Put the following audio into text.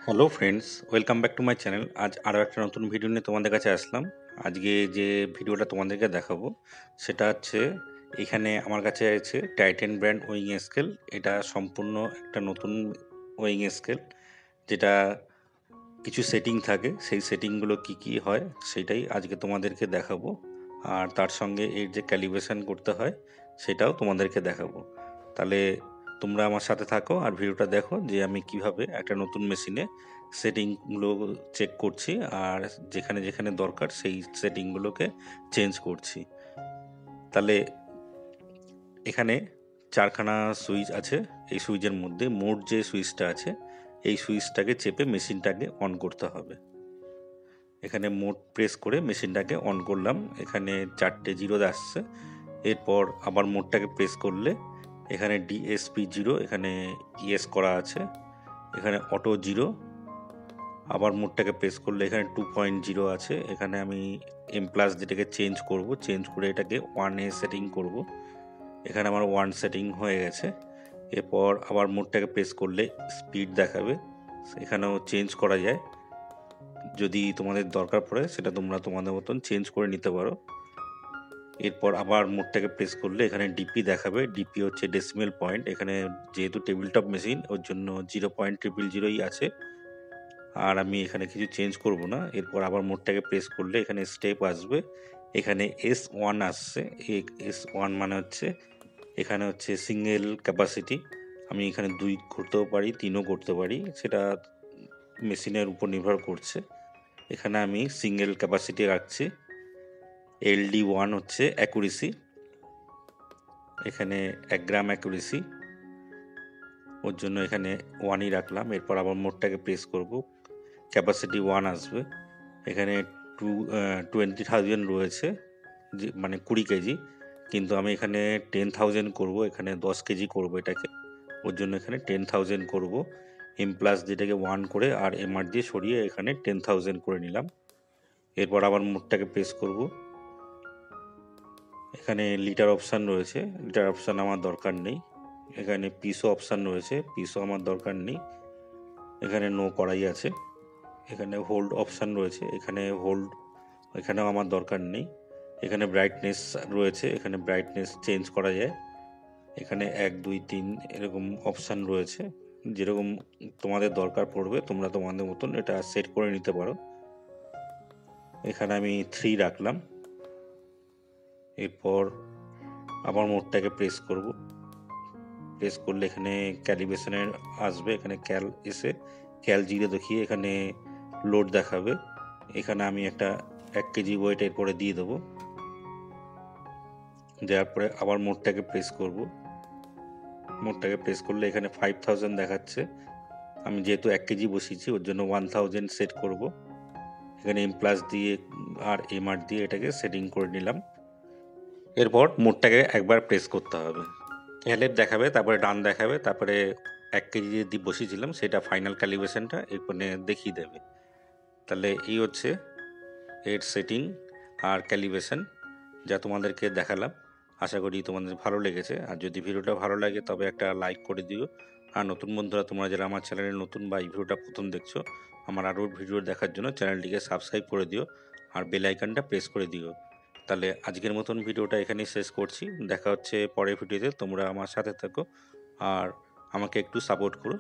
Hello friends, welcome back to my channel. আজ আরও একটা নতুন ভিডিও নিয়ে তোমাদের কাছে আসলাম। আজকে যে ভিডিওটা তোমাদেরকে দেখাবো সেটা হচ্ছে, এখানে আমার কাছে আছে টাইটান ব্র্যান্ড ওয়িং স্কেল। এটা সম্পূর্ণ একটা নতুন ওয়িং স্কেল, যেটা কিছু সেটিং থাকে। সেই সেটিংগুলো কি কি হয় সেটাই আজকে তোমাদেরকে দেখাবো, আর তার সঙ্গে এর যে ক্যালিব্রেশন করতে হয় সেটাও তোমাদেরকে দেখাবো। তাহলে তোমরা আমার সাথে থাকো আর ভিডিওটা দেখো যে আমি কিভাবে একটা নতুন মেশিনে সেটিংগুলো চেক করছি, আর যেখানে যেখানে দরকার সেই সেটিংগুলোকে চেঞ্জ করছি। তাহলে এখানে চারখানা সুইচ আছে। এই সুইচের মধ্যে মোট যে সুইচটা আছে, এই সুইচটাকে চেপে মেশিনটাকে অন করতে হবে। এখানে মোড প্রেস করে মেশিনটাকে অন করলাম, এখানে 4টে জিরো আসছে। এরপর আবার মোডটাকে প্রেস করলে এখানে ডিএসপি জিরো, এখানে ইয়েস করা আছে, এখানে অটো জিরো। আবার মোডটাকে প্রেস করলে এখানে 2.0 আছে। এখানে আমি এম প্লাস যেটাকে চেঞ্জ করব, চেঞ্জ করে এটাকে 1 সেটিং করব। এখানে আমার 1 সেটিং হয়ে গেছে। এরপর আবার মোডটাকে প্রেস করলে স্পিড দেখাবে, এখানেও চেঞ্জ করা যায়। যদি তোমাদের দরকার পড়ে সেটা তোমরা তোমাদের মতন চেঞ্জ করে নিতে পারো। এরপর আবার মোডটাকে প্রেস করলে এখানে ডিপি দেখাবে। ডিপি হচ্ছে ডেসিমেল পয়েন্ট। এখানে যেহেতু টেবিল টপ মেশিন, ওর জন্য 0.000 আছে, আর আমি এখানে কিছু চেঞ্জ করব না। এরপর আবার মোডটাকে প্রেস করলে এখানে স্টেপ আসবে, এখানে S1 আসছে। S1 মানে হচ্ছে এখানে হচ্ছে সিঙ্গেল ক্যাপাসিটি। আমি এখানে 2 করতেও পারি, 3ও করতে পারি, সেটা মেশিনের উপর নির্ভর করছে। এখানে আমি সিঙ্গেল ক্যাপাসিটি রাখছি। LD1 হচ্ছে অ্যাকুরেসি, এখানে 1 গ্রাম অ্যাকুরেসি, ওর জন্য এখানে 1ই রাখলাম। এরপর আবার মোডটাকে প্রেস করব, ক্যাপাসিটি 1 আসবে। এখানে 20,000 রয়েছে, মানে 20 কেজি, কিন্তু আমি এখানে 10,000 করব, এখানে 10 কেজি করব এটাকে। ওর জন্য এখানে 10,000 করব। এম প্লাস যেটাকে 1 করে আর এমআর দিয়ে সরিয়ে এখানে 10,000 করে নিলাম। এরপর আবার মোডটাকে প্রেস করব। এখানে লিটার অপশান রয়েছে, লিটার অপশান আমার দরকার নেই। এখানে পিসও অপশান রয়েছে, পিসও আমার দরকার নেই। এখানে নো করাই আছে। এখানে হোল্ড অপশান রয়েছে, এখানে হোল্ড, এখানেও আমার দরকার নেই। এখানে ব্রাইটনেস রয়েছে, এখানে ব্রাইটনেস চেঞ্জ করা যায়। এখানে 1 2 3 এরকম অপশান রয়েছে, যেরকম তোমাদের দরকার পড়বে তোমরা তোমাদের মতন এটা সেট করে নিতে পারো। এখানে আমি 3 রাখলাম। এরপর আবার মোডটাকে প্রেস করব। প্রেস করলে এখানে ক্যালিব্রেশনের আসবে, এখানে ক্যাল এসে ক্যাল জিরো দেখিয়ে এখানে লোড দেখাবে। এখানে আমি একটা 1 কেজি ওয়েট এরপরে দিয়ে দেবো। দেওয়ার পরে আবার মোডটাকে প্রেস করব। মোডটাকে প্রেস করলে এখানে 5,000 দেখাচ্ছে। আমি যেহেতু 1 কেজি বসিয়েছি ওর জন্য 1,000 সেট করব। এখানে এম প্লাস দিয়ে আর এমআর দিয়ে এটাকে সেটিং করে নিলাম। এরপর মোডটাকে একবার প্রেস করতে হবে, লেফট দেখাবে, তারপরে ডান দেখাবে, তারপরে 1 কেজি যে বসিয়েছিলাম সেটা ফাইনাল ক্যালিব্রেশনটা এখানে দেখিয়ে দেবে। তাহলে এই হচ্ছে এর সেটিং আর ক্যালিব্রেশন, যা তোমাদেরকে দেখালাম। আশা করি তোমাদের ভালো লেগেছে, আর যদি ভিডিওটা ভালো লাগে তবে একটা লাইক করে দিও। আর নতুন বন্ধুরা তোমরা যারা আমার চ্যানেলে নতুন বা এই ভিডিওটা প্রথম দেখছো, আমার আরও ভিডিও দেখার জন্য চ্যানেলটিকে সাবস্ক্রাইব করে দিও আর বেল আইকনটা প্রেস করে দিও। তাহলে আজকের মতন ভিডিওটা এখানেই শেষ করছি। দেখা হচ্ছে পরের ভিডিওতে, তোমরা আমার সাথে থাকো আর আমাকে একটু সাপোর্ট করো।